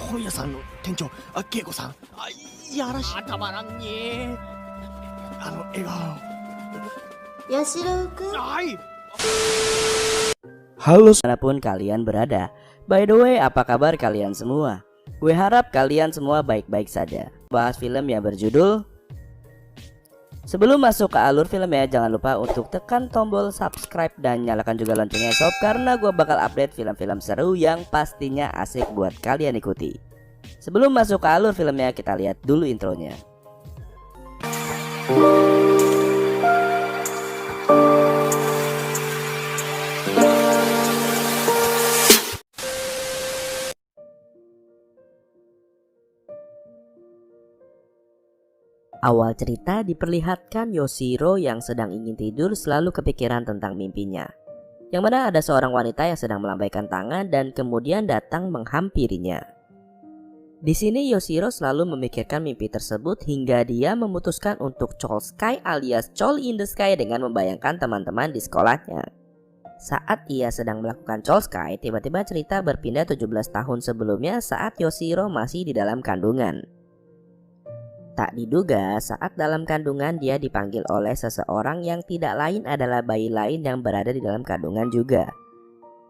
本屋さんの店長、恵子さん。いやらしい。たまらんに。笑顔。Yashiro kun. Halo dimanapun kalian berada. By the way, apa kabar kalian semua? Gue harap kalian semua baik-baik saja. Bahas film yang berjudul. Sebelum masuk ke alur filmnya, jangan lupa untuk tekan tombol subscribe dan nyalakan juga loncengnya sob, karena gue bakal update film-film seru yang pastinya asik buat kalian ikuti. Sebelum masuk ke alur filmnya, kita lihat dulu intronya. Awal cerita diperlihatkan Yoshiro yang sedang ingin tidur selalu kepikiran tentang mimpinya, yang mana ada seorang wanita yang sedang melambaikan tangan dan kemudian datang menghampirinya. Di sini Yoshiro selalu memikirkan mimpi tersebut hingga dia memutuskan untuk Chol Sky alias Chol in the Sky dengan membayangkan teman-teman di sekolahnya. Saat ia sedang melakukan Chol Sky, tiba-tiba cerita berpindah 17 tahun sebelumnya saat Yoshiro masih di dalam kandungan. Tak diduga, saat dalam kandungan dia dipanggil oleh seseorang yang tidak lain adalah bayi lain yang berada di dalam kandungan juga.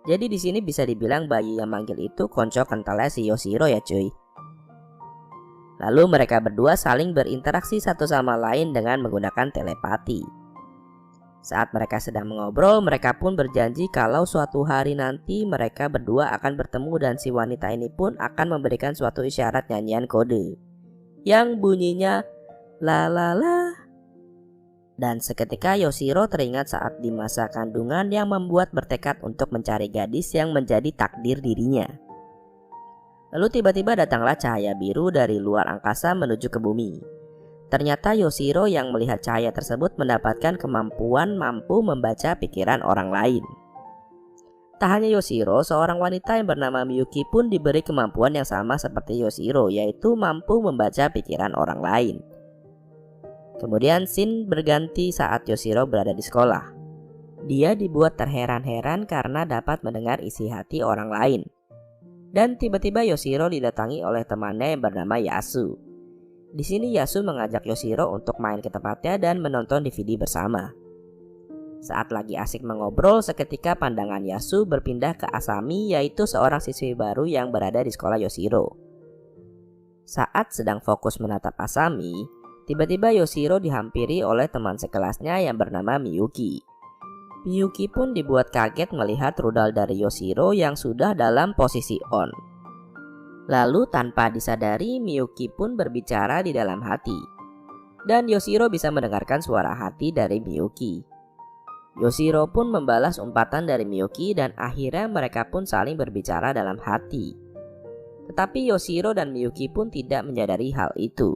Jadi di sini bisa dibilang bayi yang manggil itu konco kentalnya si Yoshiro ya cuy. Lalu mereka berdua saling berinteraksi satu sama lain dengan menggunakan telepati. Saat mereka sedang mengobrol, mereka pun berjanji kalau suatu hari nanti mereka berdua akan bertemu dan si wanita ini pun akan memberikan suatu isyarat nyanyian kode yang bunyinya la la la. Dan seketika Yoshiro teringat saat di masa kandungan yang membuat bertekad untuk mencari gadis yang menjadi takdir dirinya. Lalu tiba-tiba datanglah cahaya biru dari luar angkasa menuju ke bumi. Ternyata Yoshiro yang melihat cahaya tersebut mendapatkan kemampuan mampu membaca pikiran orang lain. Tak hanya Yoshiro, seorang wanita yang bernama Miyuki pun diberi kemampuan yang sama seperti Yoshiro, yaitu mampu membaca pikiran orang lain. Kemudian scene berganti saat Yoshiro berada di sekolah. Dia dibuat terheran-heran karena dapat mendengar isi hati orang lain. Dan tiba-tiba Yoshiro didatangi oleh temannya yang bernama Yasu. Di sini Yasu mengajak Yoshiro untuk main ke tempatnya dan menonton DVD bersama. Saat lagi asik mengobrol, seketika pandangan Yasu berpindah ke Asami, yaitu seorang siswi baru yang berada di sekolah Yoshiro. Saat sedang fokus menatap Asami, tiba-tiba Yoshiro dihampiri oleh teman sekelasnya yang bernama Miyuki. Miyuki pun dibuat kaget melihat rudal dari Yoshiro yang sudah dalam posisi on. Lalu tanpa disadari, Miyuki pun berbicara di dalam hati. Dan Yoshiro bisa mendengarkan suara hati dari Miyuki. Yoshiro pun membalas umpatan dari Miyuki dan akhirnya mereka pun saling berbicara dalam hati. Tetapi Yoshiro dan Miyuki pun tidak menyadari hal itu.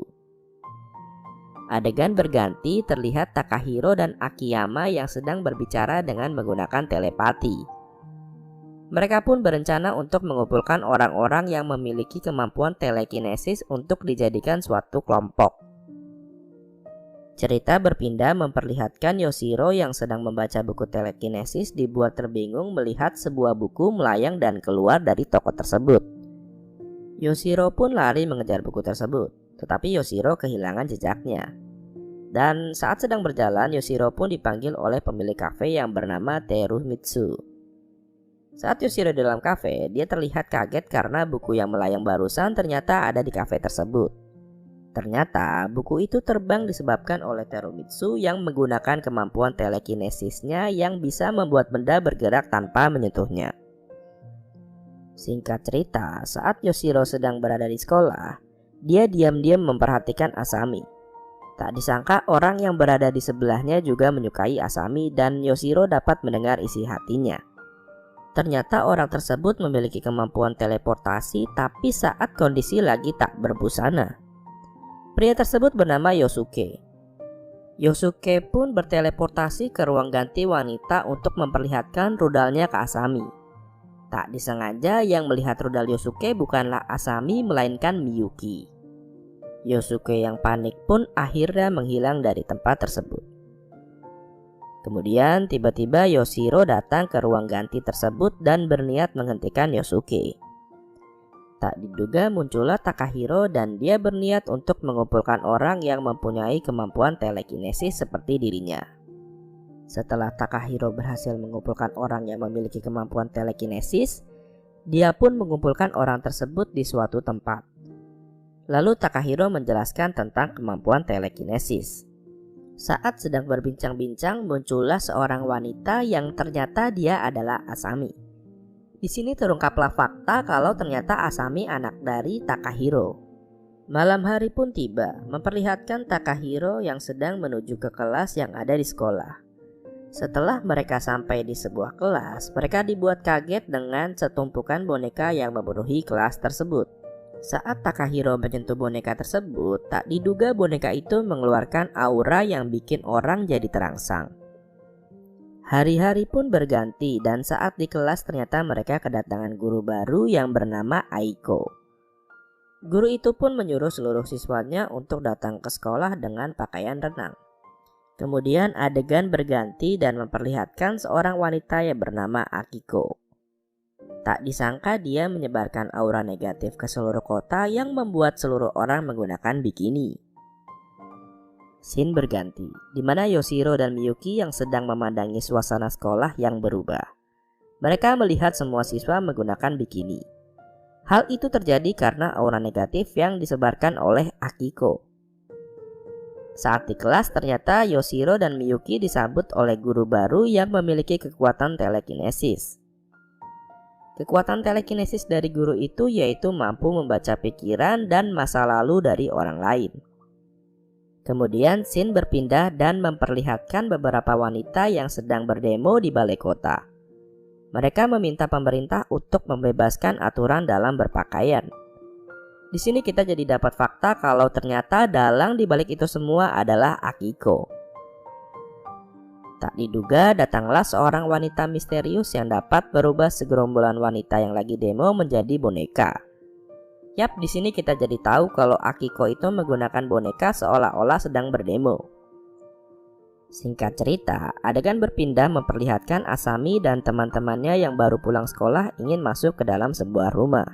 Adegan berganti, terlihat Takahiro dan Akiyama yang sedang berbicara dengan menggunakan telepati. Mereka pun berencana untuk mengumpulkan orang-orang yang memiliki kemampuan telekinesis untuk dijadikan suatu kelompok. Cerita berpindah memperlihatkan Yoshiro yang sedang membaca buku telekinesis dibuat terbingung melihat sebuah buku melayang dan keluar dari toko tersebut. Yoshiro pun lari mengejar buku tersebut, tetapi Yoshiro kehilangan jejaknya. Dan saat sedang berjalan, Yoshiro pun dipanggil oleh pemilik kafe yang bernama Terumitsu. Saat Yoshiro di dalam kafe, dia terlihat kaget karena buku yang melayang barusan ternyata ada di kafe tersebut. Ternyata buku itu terbang disebabkan oleh Terumitsu yang menggunakan kemampuan telekinesisnya yang bisa membuat benda bergerak tanpa menyentuhnya. Singkat cerita, saat Yoshiro sedang berada di sekolah, dia diam-diam memperhatikan Asami. Tak disangka orang yang berada di sebelahnya juga menyukai Asami dan Yoshiro dapat mendengar isi hatinya. Ternyata orang tersebut memiliki kemampuan teleportasi tapi saat kondisi lagi tak berbusana. Pria tersebut bernama Yosuke. Yosuke pun berteleportasi ke ruang ganti wanita untuk memperlihatkan rudalnya ke Asami. Tak disengaja yang melihat rudal Yosuke bukanlah Asami melainkan Miyuki. Yosuke yang panik pun akhirnya menghilang dari tempat tersebut. Kemudian tiba-tiba Yoshiro datang ke ruang ganti tersebut dan berniat menghentikan Yosuke. Tak diduga muncullah Takahiro dan dia berniat untuk mengumpulkan orang yang mempunyai kemampuan telekinesis seperti dirinya. Setelah Takahiro berhasil mengumpulkan orang yang memiliki kemampuan telekinesis, dia pun mengumpulkan orang tersebut di suatu tempat. Lalu Takahiro menjelaskan tentang kemampuan telekinesis. Saat sedang berbincang-bincang, muncullah seorang wanita yang ternyata dia adalah Asami. Di sini terungkaplah fakta kalau ternyata Asami anak dari Takahiro. Malam hari pun tiba, memperlihatkan Takahiro yang sedang menuju ke kelas yang ada di sekolah. Setelah mereka sampai di sebuah kelas, mereka dibuat kaget dengan setumpukan boneka yang memenuhi kelas tersebut. Saat Takahiro menyentuh boneka tersebut, tak diduga boneka itu mengeluarkan aura yang bikin orang jadi terangsang. Hari-hari pun berganti dan saat di kelas ternyata mereka kedatangan guru baru yang bernama Aiko. Guru itu pun menyuruh seluruh siswanya untuk datang ke sekolah dengan pakaian renang. Kemudian adegan berganti dan memperlihatkan seorang wanita yang bernama Akiko. Tak disangka dia menyebarkan aura negatif ke seluruh kota yang membuat seluruh orang menggunakan bikini. Scene berganti, di mana Yoshiro dan Miyuki yang sedang memandangi suasana sekolah yang berubah. Mereka melihat semua siswa menggunakan bikini. Hal itu terjadi karena aura negatif yang disebarkan oleh Akiko. Saat di kelas ternyata Yoshiro dan Miyuki disambut oleh guru baru yang memiliki kekuatan telekinesis. Kekuatan telekinesis dari guru itu yaitu mampu membaca pikiran dan masa lalu dari orang lain. Kemudian scene berpindah dan memperlihatkan beberapa wanita yang sedang berdemo di balai kota. Mereka meminta pemerintah untuk membebaskan aturan dalam berpakaian. Di sini kita jadi dapat fakta kalau ternyata dalang di balik itu semua adalah Akiko. Tak diduga datanglah seorang wanita misterius yang dapat berubah segerombolan wanita yang lagi demo menjadi boneka. Yap, di sini kita jadi tahu kalau Akiko itu menggunakan boneka seolah-olah sedang berdemo. Singkat cerita, adegan berpindah memperlihatkan Asami dan teman-temannya yang baru pulang sekolah ingin masuk ke dalam sebuah rumah.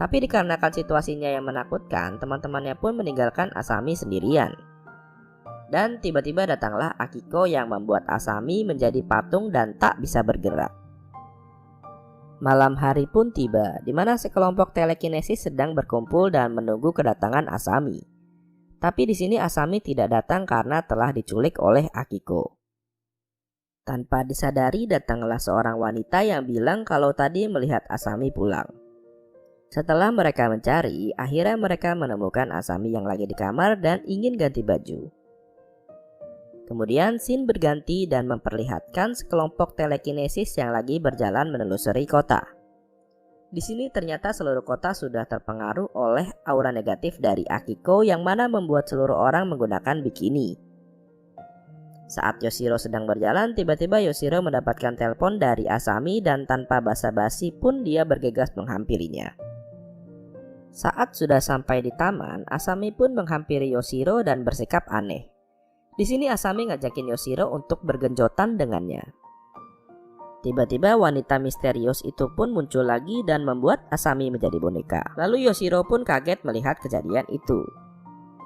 Tapi dikarenakan situasinya yang menakutkan, teman-temannya pun meninggalkan Asami sendirian. Dan tiba-tiba datanglah Akiko yang membuat Asami menjadi patung dan tak bisa bergerak. Malam hari pun tiba, di mana sekelompok telekinesis sedang berkumpul dan menunggu kedatangan Asami. Tapi di sini Asami tidak datang karena telah diculik oleh Akiko. Tanpa disadari datanglah seorang wanita yang bilang kalau tadi melihat Asami pulang. Setelah mereka mencari, akhirnya mereka menemukan Asami yang lagi di kamar dan ingin ganti baju. Kemudian scene berganti dan memperlihatkan sekelompok telekinesis yang lagi berjalan menelusuri kota. Di sini ternyata seluruh kota sudah terpengaruh oleh aura negatif dari Akiko yang mana membuat seluruh orang menggunakan bikini. Saat Yoshiro sedang berjalan, tiba-tiba Yoshiro mendapatkan telepon dari Asami dan tanpa basa-basi pun dia bergegas menghampirinya. Saat sudah sampai di taman, Asami pun menghampiri Yoshiro dan bersikap aneh. Di sini Asami ngajakin Yoshiro untuk bergenjotan dengannya. Tiba-tiba wanita misterius itu pun muncul lagi dan membuat Asami menjadi boneka. Lalu Yoshiro pun kaget melihat kejadian itu.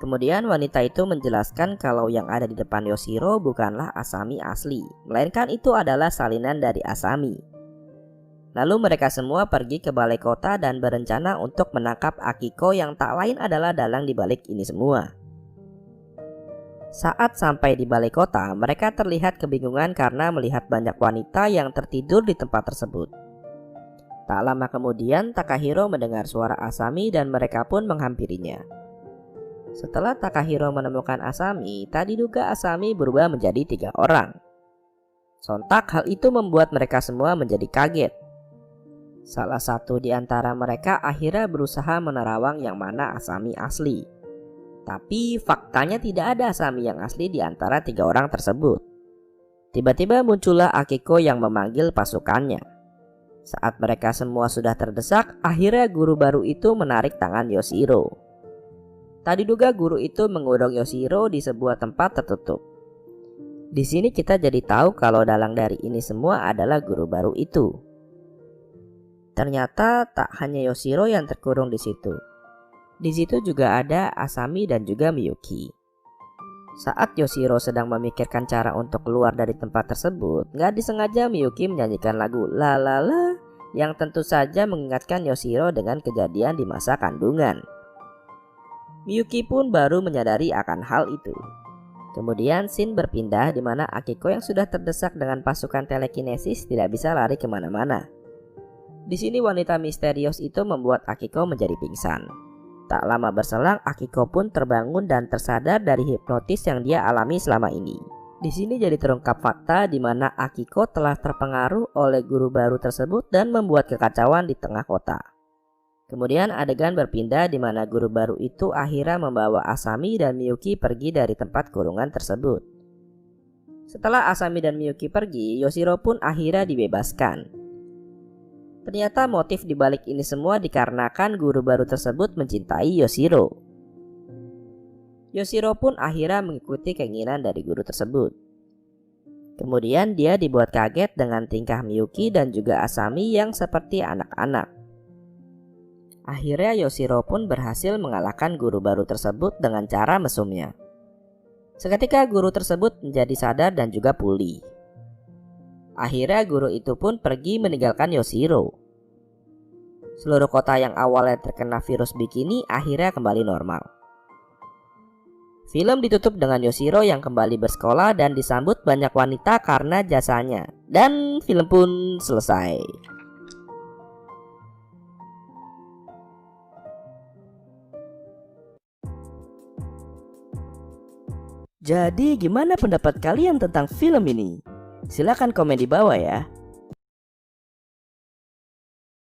Kemudian wanita itu menjelaskan kalau yang ada di depan Yoshiro bukanlah Asami asli, melainkan itu adalah salinan dari Asami. Lalu mereka semua pergi ke balai kota dan berencana untuk menangkap Akiko yang tak lain adalah dalang di balik ini semua. Saat sampai di balai kota, mereka terlihat kebingungan karena melihat banyak wanita yang tertidur di tempat tersebut. Tak lama kemudian, Takahiro mendengar suara Asami dan mereka pun menghampirinya. Setelah Takahiro menemukan Asami, tak diduga Asami berubah menjadi 3 orang. Sontak hal itu membuat mereka semua menjadi kaget. Salah satu di antara mereka akhirnya berusaha menerawang yang mana Asami asli. Tapi faktanya tidak ada Asami yang asli di antara 3 orang tersebut. Tiba-tiba muncullah Akiko yang memanggil pasukannya. Saat mereka semua sudah terdesak, akhirnya guru baru itu menarik tangan Yoshiro. Tak diduga guru itu mengurung Yoshiro di sebuah tempat tertutup. Di sini kita jadi tahu kalau dalang dari ini semua adalah guru baru itu. Ternyata tak hanya Yoshiro yang terkurung di situ. Di situ juga ada Asami dan juga Miyuki. Saat Yoshiro sedang memikirkan cara untuk keluar dari tempat tersebut, gak disengaja Miyuki menyanyikan lagu La La La yang tentu saja mengingatkan Yoshiro dengan kejadian di masa kandungan. Miyuki pun baru menyadari akan hal itu. Kemudian scene berpindah di mana Akiko yang sudah terdesak dengan pasukan telekinesis tidak bisa lari kemana-mana. Di sini wanita misterius itu membuat Akiko menjadi pingsan. Tak lama berselang, Akiko pun terbangun dan tersadar dari hipnotis yang dia alami selama ini. Di sini jadi terungkap fakta di mana Akiko telah terpengaruh oleh guru baru tersebut dan membuat kekacauan di tengah kota. Kemudian adegan berpindah di mana guru baru itu akhirnya membawa Asami dan Miyuki pergi dari tempat kurungan tersebut. Setelah Asami dan Miyuki pergi, Yoshiro pun akhirnya dibebaskan. Ternyata motif dibalik ini semua dikarenakan guru baru tersebut mencintai Yoshiro. Yoshiro pun akhirnya mengikuti keinginan dari guru tersebut. Kemudian dia dibuat kaget dengan tingkah Miyuki dan juga Asami yang seperti anak-anak. Akhirnya Yoshiro pun berhasil mengalahkan guru baru tersebut dengan cara mesumnya. Seketika guru tersebut menjadi sadar dan juga pulih. Akhirnya guru itu pun pergi meninggalkan Yoshiro. Seluruh kota yang awalnya terkena virus bikini akhirnya kembali normal. Film ditutup dengan Yoshiro yang kembali bersekolah dan disambut banyak wanita karena jasanya. Dan film pun selesai. Jadi gimana pendapat kalian tentang film ini? Silahkan komen di bawah ya.